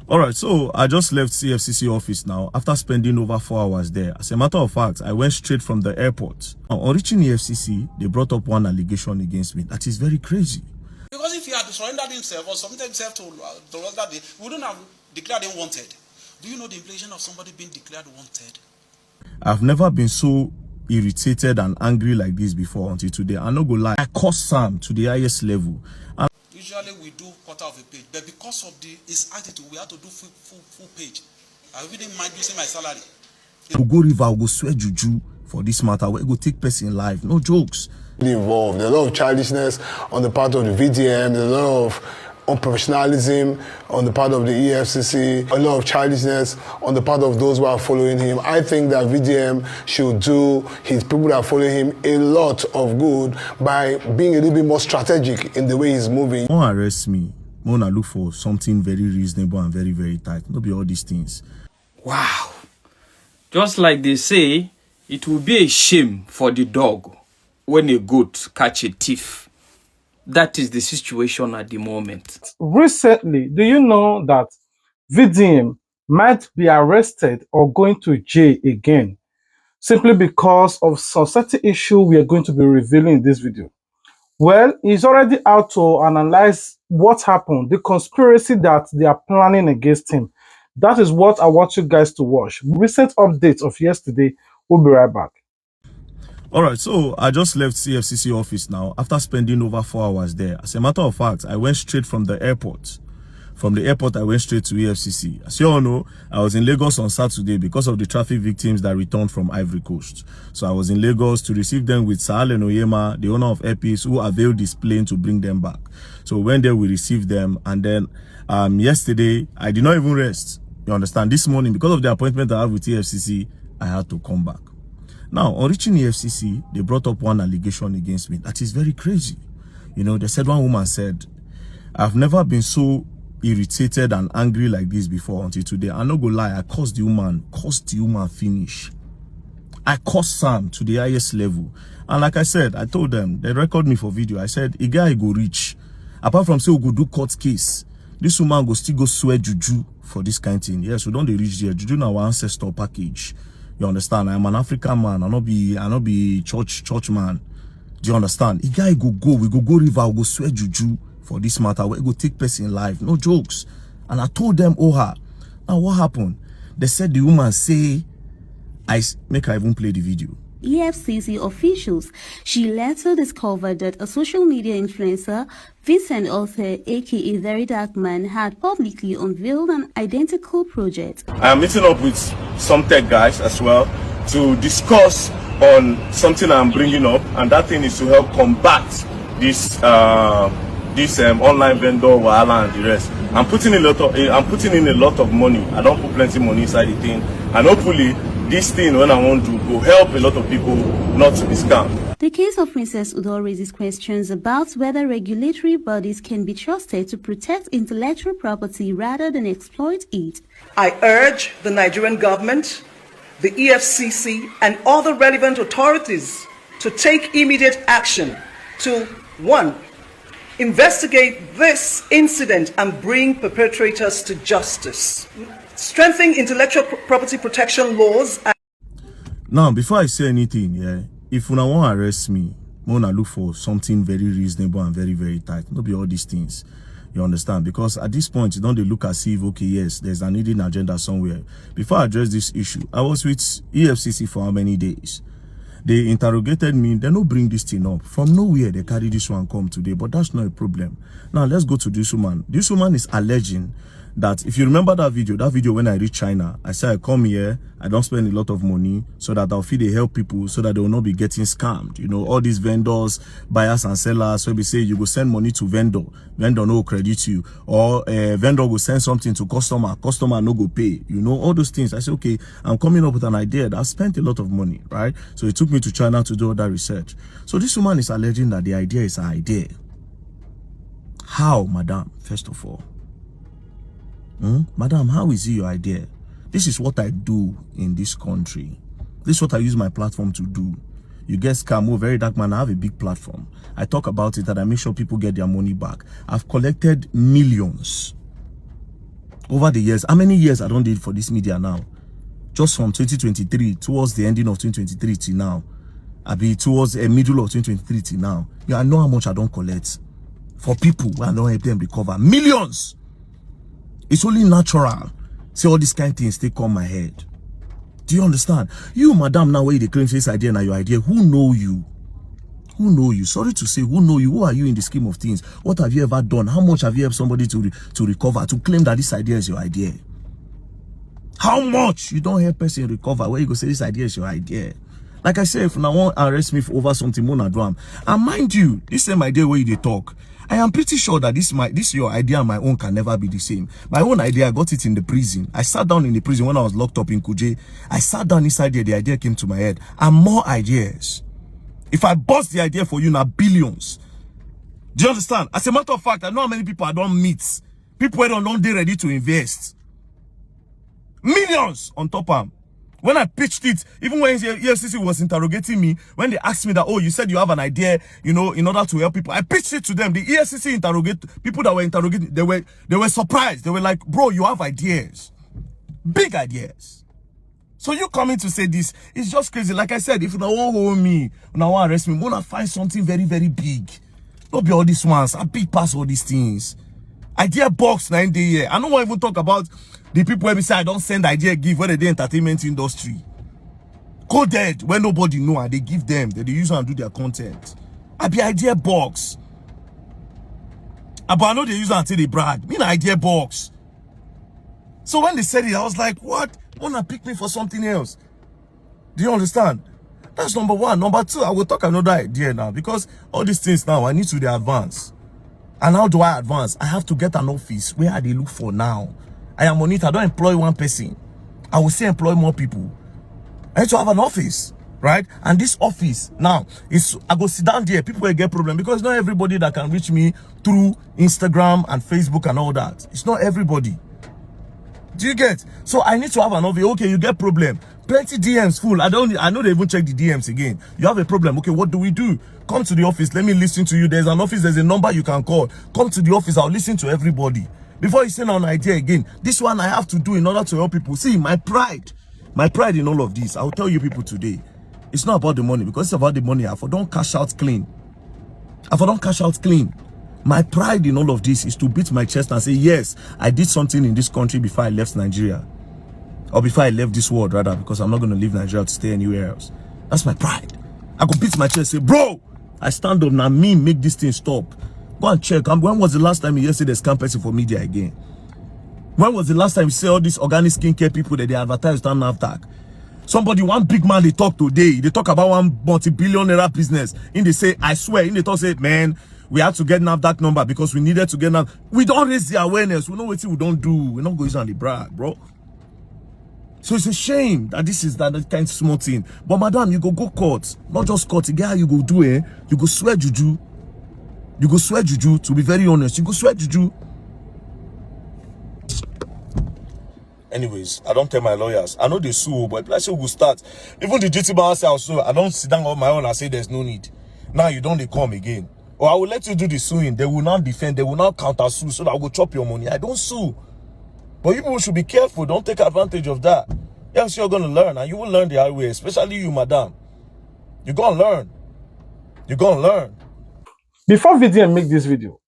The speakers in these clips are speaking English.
All right, so I just left FCC office now after spending over 4 hours there. As a matter of fact, I went straight from the airport. Now, on reaching the FCC, they brought up one allegation against me. That is very crazy. Because if he had surrendered himself or submitted himself to that day, we wouldn't have declared him wanted. Do you know the implication of somebody being declared wanted? I've never been so irritated and angry like this before until today. I'm not gonna lie. I cursed Sam to the highest level. And usually we do quarter of a page, but because of his attitude, we had to do full page. I didn't mind using my salary. we'll go river, we'll go swear juju for this matter. We'll go take person life. No jokes. Involved. There's a lot of childishness on the part of the VDM. There's a lot of unprofessionalism on the part of the EFCC. A lot of childishness on the part of those who are following him. I think that VDM should do his people that follow him a lot of good by being a little bit more strategic in the way he's moving. Don't arrest me. I wanna look for something very reasonable and very, very tight. Not be all these things. Wow. Just like they say, it will be a shame for the dog when a goat catch a thief. That is the situation at the moment. Recently, do you know that VDM might be arrested or going to jail again simply because of some certain issue we are going to be revealing in this video? Well, he's already out to analyze what happened, the conspiracy that they are planning against him. That is what I want you guys to watch. Recent updates of yesterday. We'll be right back. All right, so I just left FCC office now after spending over 4 hours there. As a matter of fact, I went straight from the airport. From the airport, I went straight to EFCC. As you all know, I was in Lagos on Saturday because of the traffic victims that returned from Ivory Coast. So I was in Lagos to receive them with Sir Allen Oyema, the owner of Airpeace, who availed this plane to bring them back. So when there, we received them. And then yesterday, I did not even rest. You understand? This morning, because of the appointment I have with EFCC, I had to come back. Now, on reaching the FCC, they brought up one allegation against me. That is very crazy. You know, they said, one woman said, I've never been so irritated and angry like this before until today. I'm not gonna lie, I cursed the woman finish. I cursed Sam to the highest level. And like I said, I told them, they record me for video. I said, a guy go reach. Apart from say we go do court case, this woman go still go swear juju for this kind of thing. Yes, we don't they reach there. Juju now our ancestor package. You understand? I'm an African man. I not be church man. Do you understand? A guy we go river, we go swear juju for this matter. We go take person life. No jokes. And I told them, now what happened? They said the woman say, I even play the video. EFCC officials, she later discovered that a social media influencer, Vincent Author, aka Very Dark Man, had publicly unveiled an identical project. I am meeting up with some tech guys as well to discuss on something I'm bringing up, and that thing is to help combat this online vendor wahala and the rest. I'm putting in a lot of money. I don't put plenty money inside the thing, and hopefully this thing, when I want to, will help a lot of people not to be scammed. The case of Princess Udo raises questions about whether regulatory bodies can be trusted to protect intellectual property rather than exploit it. I urge the Nigerian government, the EFCC, and other relevant authorities to take immediate action to 1. Investigate this incident and bring perpetrators to justice. Strengthening intellectual property protection laws. Now, before I say anything, if you want to arrest me, I want to look for something very reasonable and very, very tight. Not be all these things. You understand? Because at this point, you don't look as if, okay, yes, there's an hidden agenda somewhere. Before I address this issue, I was with EFCC for how many days? They interrogated me. They don't bring this thing up. From nowhere, they carry this one come today. But that's not a problem. Now, let's go to this woman. This woman is alleging that, if you remember that video when I reached China, I said I come here, I don't spend a lot of money so that I'll feel they help people so that they will not be getting scammed. You know, all these vendors, buyers and sellers, so we say you go send money to vendor no credit you, or vendor will send something to customer no go pay. You know, all those things. I said, okay, I'm coming up with an idea that I spent a lot of money, right? So it took me to China to do all that research. So this woman is alleging that the idea is an idea. How, madam, first of all? Madam, how is it your idea? This is what I do in this country. This is what I use my platform to do. You get scam, Very Dark Man, I have a big platform. I talk about it and I make sure people get their money back. I've collected millions over the years. How many years I don't did for this media now? Just from 2023 towards the ending of 2023 till now. I be towards the middle of 2023 till now. Yeah, I know how much I don't collect for people who I don't help them recover. Millions. It's only natural. See, all these kind of things they come my head. Do you understand? You, madam, now where you claim this idea now your idea, who know you? Who know you? Sorry to say, who know you? Who are you in the scheme of things? What have you ever done? How much have you helped somebody to recover, to claim that this idea is your idea? How much? You don't help person recover where you go say this idea is your idea. Like I say, if now want arrest me for over something more than drum. And mind you, this same idea where you talk, I am pretty sure that this your idea and my own can never be the same. My own idea, I got it in the prison. I sat down in the prison when I was locked up in Kuje. I sat down inside there, the idea came to my head. And more ideas. If I bust the idea for you now, billions. Do you understand? As a matter of fact, I know how many people I don't meet. People who don't they ready to invest. Millions on top of them. When I pitched it, even when FCC was interrogating me, when they asked me that, oh, you said you have an idea, you know, in order to help people, I pitched it to them. The FCC people that were interrogating, they were surprised. They were like, bro, you have ideas, big ideas. So you coming to say this, it's just crazy. Like I said, if you don't want to hold me, you don't want to arrest me, I'm gonna find something very, very big. Don't be all these ones. I big pass all these things. Idea box 9 day here. I don't want to even talk about the people who say I don't send idea give where they entertainment industry. Coded where nobody know and they give them, they use and do their content. I be idea box. But I know they use it until they brag. Me an idea box. So when they said it, I was like, what? Wanna pick me for something else? Do you understand? That's number one. Number two, I will talk another idea now because all these things now I need to advance. And how do I advance? I have to get an office. Where are they look for now? I am on it. I don't employ one person. I will say employ more people. I need to have an office, right? And this office now is I go sit down there. People will get problem because not everybody that can reach me through Instagram and Facebook and all that. It's not everybody. Do you get? So I need to have an office. Okay, you get problem. Plenty DMs full. I know they even check the DMs again. You have a problem. Okay, what do we do? Come to the office. Let me listen to you. There's an office. There's a number you can call. Come to the office. I'll listen to everybody. Before you send an idea again, this one I have to do in order to help people. See, my pride in all of this, I'll tell you people today, it's not about the money because it's about the money. I don't cash out clean. My pride in all of this is to beat my chest and say, yes, I did something in this country before I left Nigeria. Or before I left this world, rather, because I'm not going to leave Nigeria to stay anywhere else. That's my pride. I could beat my chest and say, bro, I stand up now, me make this thing stop. Go and check. When was the last time you said there's scam person for media again? When was the last time you see all these organic skincare people that they advertise on NAFTAC? Somebody, one big man they talk today, they talk about one multi-billion-naira business. And they say, I swear, in they talk say, man, we had to get NAFTAC number because we needed to get NAFTAC. We don't raise the awareness. We know what we don't do. We're not going on the brag, bro. So it's a shame that this is that kind of small thing. But madam, you go court. Not just court. Again, you go do it. You go swear juju. You go swear juju, to be very honest. You go swear juju. Anyways, I don't tell my lawyers. I know they sue, but let's say we will start. Even the GT bar say also, I don't sit down on my own and say there's no need. Now you don't they come again. Or I will let you do the suing. They will not defend. They will not counter sue so that I will chop your money. I don't sue. But you people should be careful. Don't take advantage of that. Else you're going to learn. And you will learn the hard way. Especially you, madam. You're going to learn. You're going to learn. Before VDM make this video,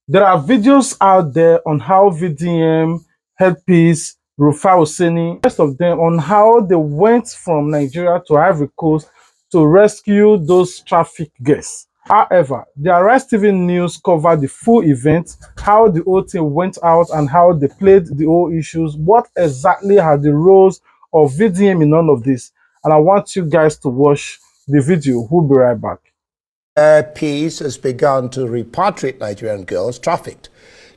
there are videos out there on how VDM, Headpiece, Rufa Hosseini, rest of them on how they went from Nigeria to Ivory Coast to rescue those trafficked guests. However, the Arise TV News covered the full event, how the whole thing went out and how they played the whole issues, what exactly are the roles of VDM in all of this. And I want you guys to watch the video. We'll be right back. Peace has begun to repatriate Nigerian girls trafficked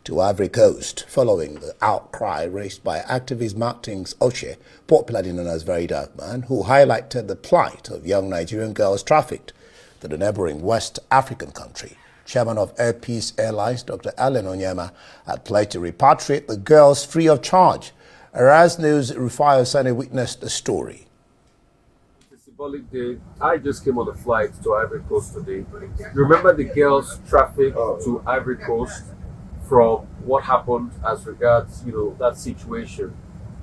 to Ivory Coast following the outcry raised by activist Martins Oche, popularly known as Very Dark Man, who highlighted the plight of young Nigerian girls trafficked to the neighboring West African country. Chairman of Air Peace Airlines, Dr. Allen Onyema, had pledged to repatriate the girls free of charge. Arise News' Rufa Hosseini witnessed the story. Symbolic day. I just came on a flight to Ivory Coast today. You remember the girls trafficked to Ivory Coast from what happened as regards, that situation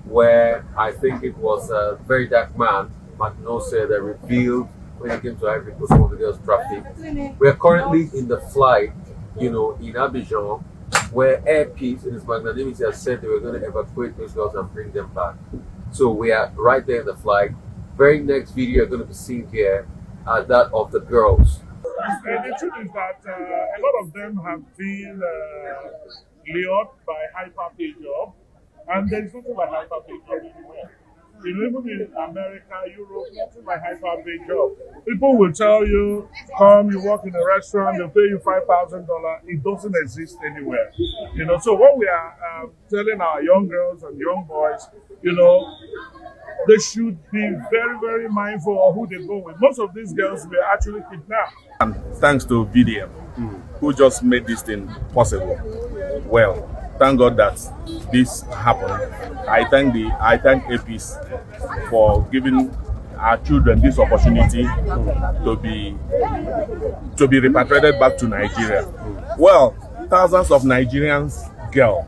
where I think it was a very dark man, Magnose, that revealed when he came to Ivory Coast some of the girls trafficked. We are currently in the flight, in Abidjan, where Air Peace in its magnanimity has said they were going to evacuate those girls and bring them back. So we are right there in the flight. Very next video you're going to be seeing here are that of the girls. The truth is that a lot of them have been lured by hyper-pay job, and there is nothing like hyper-pay job anywhere. Even in America, Europe, nothing like hyper-pay job. People will tell you, come, you work in a restaurant, they'll pay you $5,000. It doesn't exist anywhere. So what we are telling our young girls and young boys, they should be very, very mindful of who they go with. Most of these girls were actually kidnapped. And thanks to VDM, who just made this thing possible. Well, thank God that this happened. I thank APIS for giving our children this opportunity to be repatriated back to Nigeria. Well, thousands of Nigerians, girls,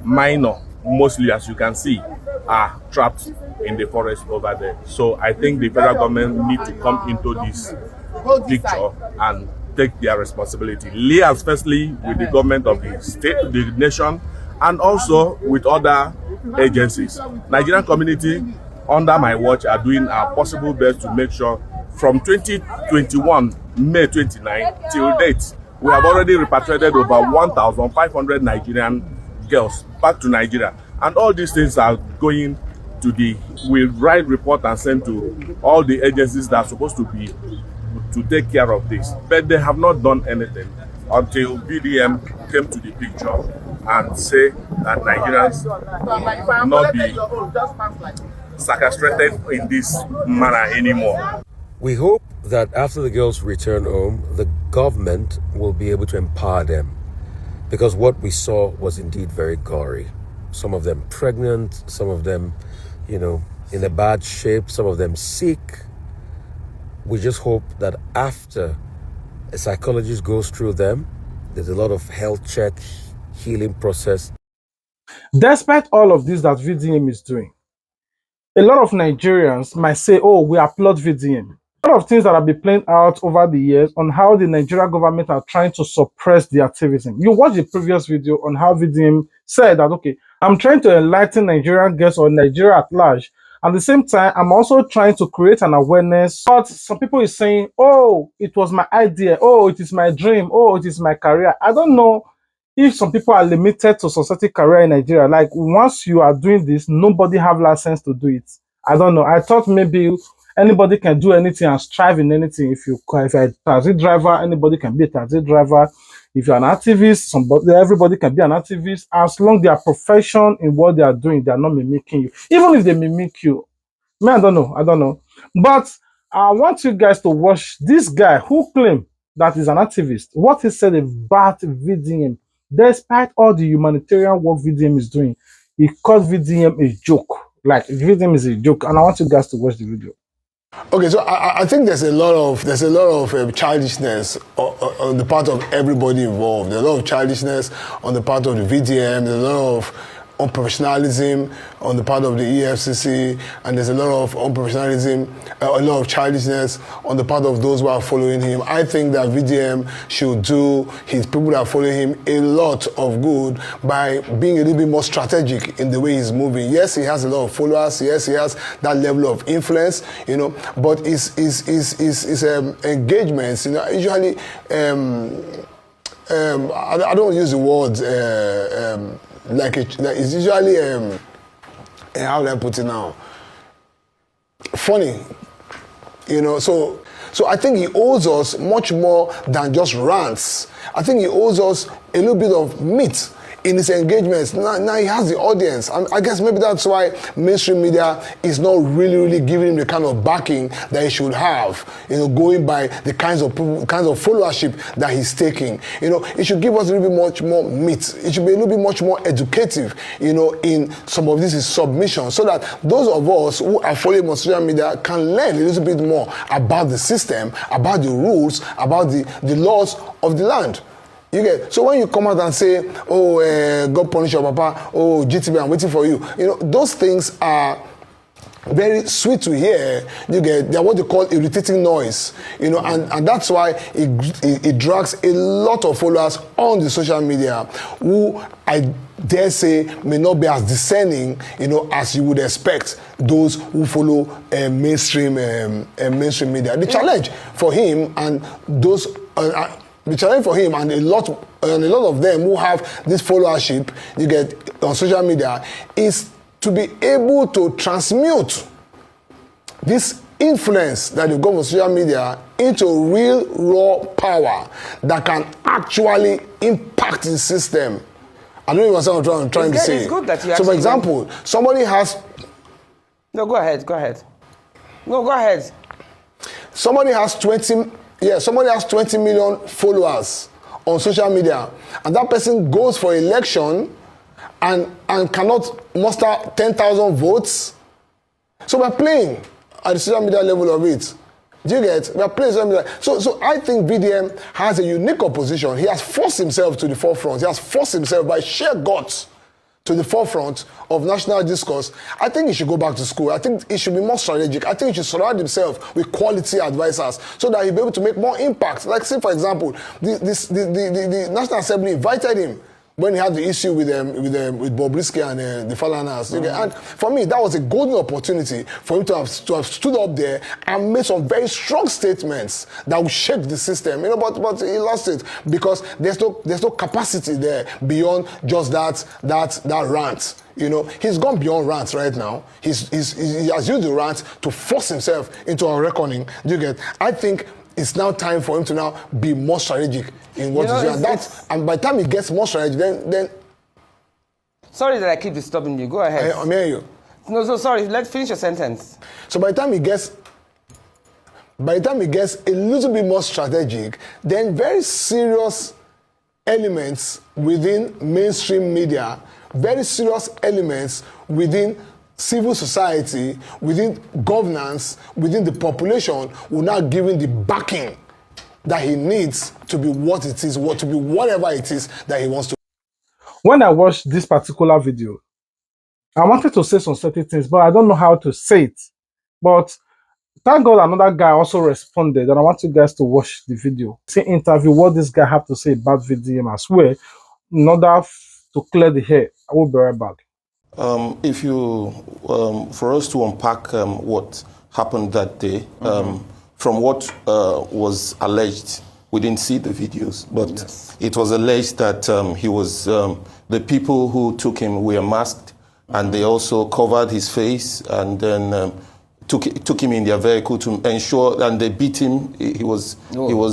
minor, mostly as you can see, are trapped in the forest over there. So I think the federal government need to come into this picture and take their responsibility. Liaise firstly with the government of the state, the nation, and also with other agencies. Nigerian community under my watch are doing our possible best to make sure from 2021, May 29 till date, we have already repatriated over 1,500 Nigerian girls back to Nigeria. And all these things are going to we'll write report and send to all the agencies that are supposed to take care of this. But they have not done anything until BDM came to the picture and say that Nigerians will not be sequestrated in this manner anymore. We hope that after the girls return home, the government will be able to empower them, because what we saw was indeed very gory. Some of them pregnant, some of them, in a bad shape, some of them sick. We just hope that after a psychologist goes through them, there's a lot of health check, healing process. Despite all of this that VDM is doing, a lot of Nigerians might say, oh, we applaud VDM. A lot of things that have been playing out over the years on how the Nigerian government are trying to suppress the activism. You watch the previous video on how VDM said that, okay, I'm trying to enlighten Nigerian girls or Nigeria at large. At the same time, I'm also trying to create an awareness. But some people is saying, oh, it was my idea. Oh, it is my dream. Oh, it is my career. I don't know if some people are limited to successful career in Nigeria. Like, once you are doing this, nobody have license to do it. I don't know. I thought maybe anybody can do anything and strive in anything. If you're a taxi driver, anybody can be a taxi driver. If you're an activist, everybody can be an activist, as long as they are professional in what they are doing, they are not mimicking you. Even if they mimic you, I don't know. But I want you guys to watch this guy who claimed that he's an activist. What he said about VDM, despite all the humanitarian work VDM is doing, he called VDM a joke. Like, VDM is a joke, and I want you guys to watch the video. Okay, so I think there's a lot of childishness on the part of everybody involved. There's a lot of childishness on the part of the VDM. There's a lot of unprofessionalism on the part of the EFCC, and there's a lot of unprofessionalism, a lot of childishness on the part of those who are following him. I think that VDM should do his people that are following him a lot of good by being a little bit more strategic in the way he's moving. Yes, he has a lot of followers. Yes, he has that level of influence, but his engagements, usually, I don't use the word it's usually how do I put it now? Funny, So I think he owes us much more than just rants. I think he owes us a little bit of meat in his engagements. Now he has the audience. I guess maybe that's why mainstream media is not really giving him the kind of backing that he should have, going by the kinds of followership that he's taking. It should give us a little bit much more meat. It should be a little bit much more educative, in some of this submission, so that those of us who are following on social media can learn a little bit more about the system, about the rules, about the laws of the land. You get, so when you come out and say, oh, God punish your papa, oh, GTB, I'm waiting for you. You know, those things are very sweet to hear. You get, they're what they call irritating noise. You know, and that's why it drags a lot of followers on the social media who I dare say may not be as discerning, you know, as you would expect those who follow mainstream media. The challenge for him and those. The challenge for him and a lot of them who have this followership you get on social media is to be able to transmute this influence that they've got on social media into real raw power that can actually impact the system. I don't even understand what I'm trying to say. It's good that you so for example, somebody has... No, go ahead. No, go ahead. Somebody has 20 million followers on social media, and that person goes for election and cannot muster 10,000 votes. So we're playing at the social media level of it. Do you get? We're playing social media. So I think VDM has a unique opposition. He has forced himself to the forefront. He has forced himself by sheer guts to the forefront of national discourse. I think he should go back to school. I think he should be more strategic. I think he should surround himself with quality advisors so that he'll be able to make more impact. Like, say, for example, the National Assembly invited him when he had the issue with Bobrisky and the Falanas. And for me, that was a golden opportunity for him to have stood up there and made some very strong statements that would shake the system. You know, but he lost it because there's no capacity there beyond just that rant. You know, he's gone beyond rants right now. He has used the rant to force himself into a reckoning. You get? I think it's now time for him to now be more strategic in what he's doing. And by the time he gets more strategic, then... Sorry that I keep disturbing you. Go ahead. I'm hearing you. No, so sorry. Let's finish your sentence. So by the time he gets a little bit more strategic, then very serious elements within mainstream media, very serious elements within civil society, within governance, within the population will now give him the backing that he needs to be what it is, to be whatever it is that he wants to. When I watched this particular video, I wanted to say some certain things, but I don't know how to say it. But thank God another guy also responded, and I want you guys to watch the video. See interview what this guy have to say about VDM as well, in order to clear the hair. I will be right back. If you, for us to unpack what happened that day, from what was alleged, we didn't see the videos, but it was alleged that he was, the people who took him were masked, and they also covered his face, and then took him in their vehicle to ensure, and they beat him. He was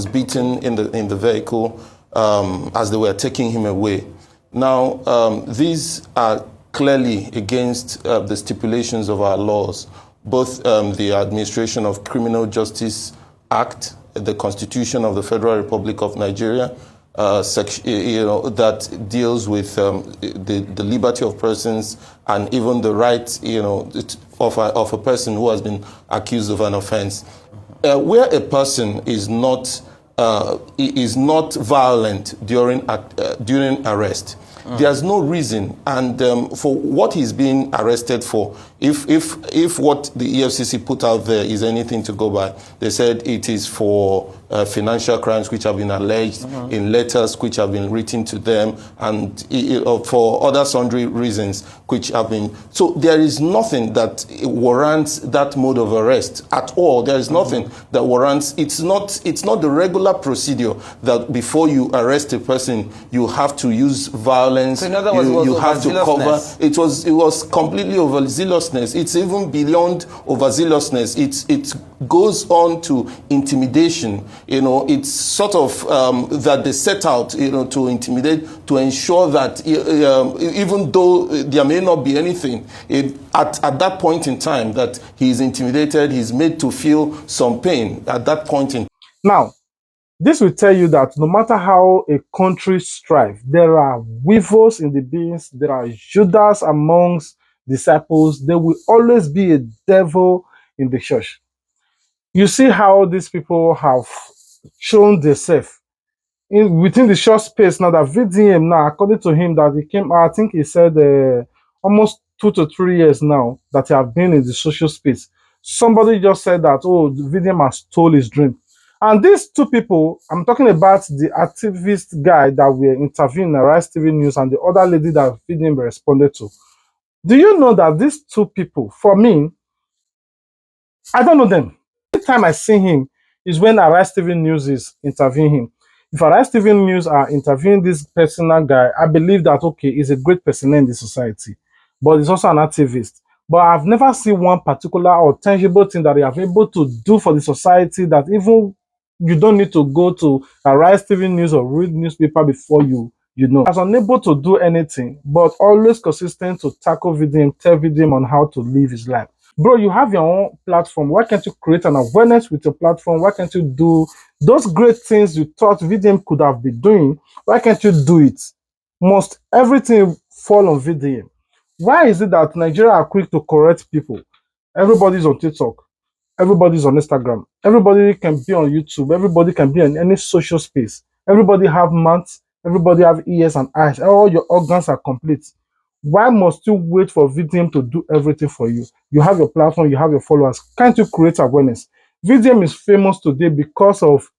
beaten in the vehicle as they were taking him away. Now, these are clearly against the stipulations of our laws, both the Administration of Criminal Justice Act, the Constitution of the Federal Republic of Nigeria, that deals with the liberty of persons and even the right, of a person who has been accused of an offense. Where a person is not violent during arrest, there's no reason, and for what he's being arrested for, if what the EFCC put out there is anything to go by, they said it is for financial crimes which have been alleged in letters which have been written to them, and for other sundry reasons which have been. So there is nothing that warrants that mode of arrest at all. There is nothing that warrants. It's not the regular procedure that before you arrest a person you have to use violence. So in other words, you have to cover. It was completely overzealousness. It's even beyond overzealousness. It goes on to intimidation. It's sort of that they set out, to intimidate, to ensure that even though there may not be anything, at that point in time that he is intimidated, he's made to feel some pain at that point in. Now, this will tell you that no matter how a country strives, there are weevils in the beans, there are Judas amongst disciples, there will always be a devil in the church. You see how these people have shown themselves within the short space now that VDM now, according to him, that he came, I think he said almost 2 to 3 years now that he have been in the social space. Somebody just said that, oh, VDM has stole his dream. And these two people, I'm talking about the activist guy that were interviewing in Arise TV News and the other lady that VDM responded to. Do you know that these two people, for me, I don't know them. Every time I see him is when Arise TV News is interviewing him. If Arise TV News are interviewing this personal guy, I believe that, okay, he's a great person in the society, but he's also an activist. But I've never seen one particular or tangible thing that they have able to do for the society that even you don't need to go to Arise TV News or read newspaper before you know. I was unable to do anything, but always consistent to tackle VDM, tell VDM on how to live his life. Bro, you have your own platform. Why can't you create an awareness with your platform? Why can't you do those great things you thought VDM could have been doing? Why can't you do it? Must everything fall on VDM? Why is it that Nigeria are quick to correct people? Everybody's on TikTok. Everybody's on Instagram. Everybody can be on YouTube. Everybody can be in any social space. Everybody have mouths. Everybody have ears and eyes. All your organs are complete. Why must you wait for VDM to do everything for you? You have your platform, you have your followers. Can't you create awareness? VDM is famous today because of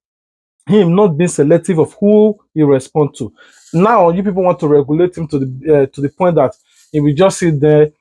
him not being selective of who he responds to. Now, you people want to regulate him to the point that he will just sit there.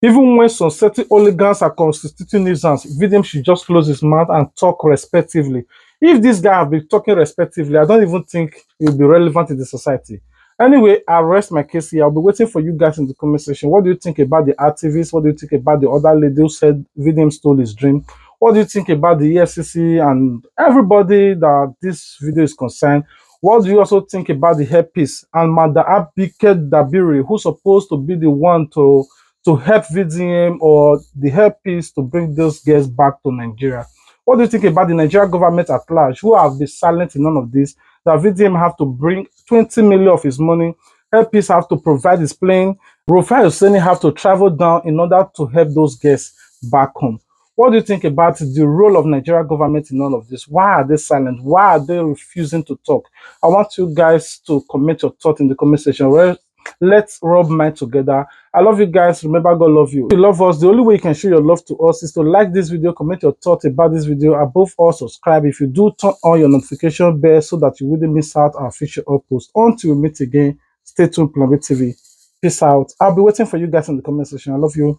Even when some certain oligarchs are constituting nuisance, VDM should just close his mouth and talk respectively. If this guy have been talking respectively, I don't even think he will be relevant in the society. Anyway, I'll rest my case here. I'll be waiting for you guys in the comment section. What do you think about the activists? What do you think about the other lady who said VDM stole his dream? What do you think about the FCC and everybody that this video is concerned? What do you also think about the hairpiece and Mada Abike Dabiri, who's supposed to be the one to help VDM or the hairpiece to bring those girls back to Nigeria? What do you think about the Nigerian government at large, who have been silent in none of this? That VDM have to bring 20 million of his money, hairpiece have to provide his plane, Rufai Hussaini have to travel down in order to help those girls back home. What do you think about the role of Nigerian government in all of this? Why are they silent? Why are they refusing to talk? I want you guys to comment your thoughts in the comment section. Let's rub minds together. I love you guys. Remember, God love you. If you love us, the only way you can show your love to us is to like this video, comment your thoughts about this video, above all, subscribe. If you do, turn on your notification bell so that you wouldn't miss out our future uploads. Until we meet again, stay tuned, Plan B TV. Peace out. I'll be waiting for you guys in the comment section. I love you.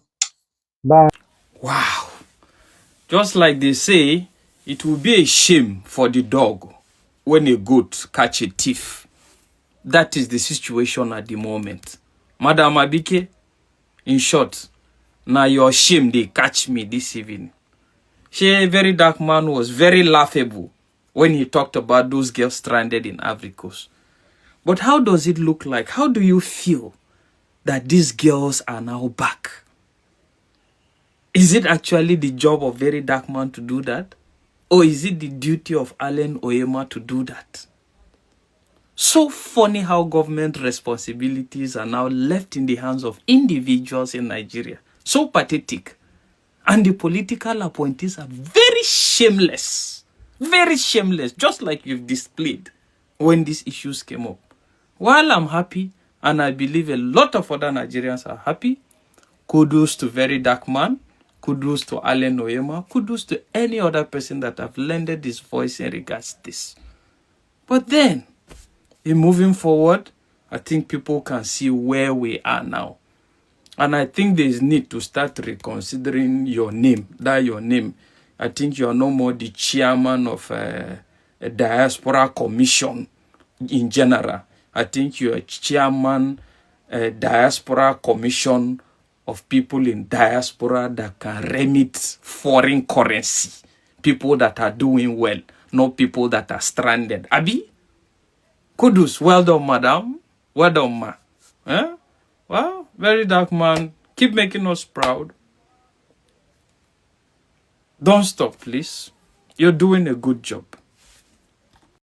Bye. Wow. Just like they say, it will be a shame for the dog when a goat catch a thief. That is the situation at the moment. Madam Abike, in short, now your shame they catch me this evening. She, very dark man, was very laughable when he talked about those girls stranded in Ivory Coast. But how does it look like? How do you feel that these girls are now back? Is it actually the job of very dark man to do that? Or is it the duty of Allen Oyema to do that? So funny how government responsibilities are now left in the hands of individuals in Nigeria. So pathetic. And the political appointees are very shameless. Very shameless, just like you've displayed when these issues came up. While I'm happy, and I believe a lot of other Nigerians are happy, kudos to very dark man, kudos to Allen Oyema, kudos to any other person that have lended his voice in regards to this. But then, in moving forward, I think people can see where we are now. And I think there is need to start reconsidering your name, your name. I think you are no more the chairman of a diaspora commission in general. I think you are chairman diaspora commission of people in diaspora that can remit foreign currency. People that are doing well, not people that are stranded. Abi? Kudos. Well done, madam. Well done, ma. Eh? Well, very dark man. Keep making us proud. Don't stop, please. You're doing a good job.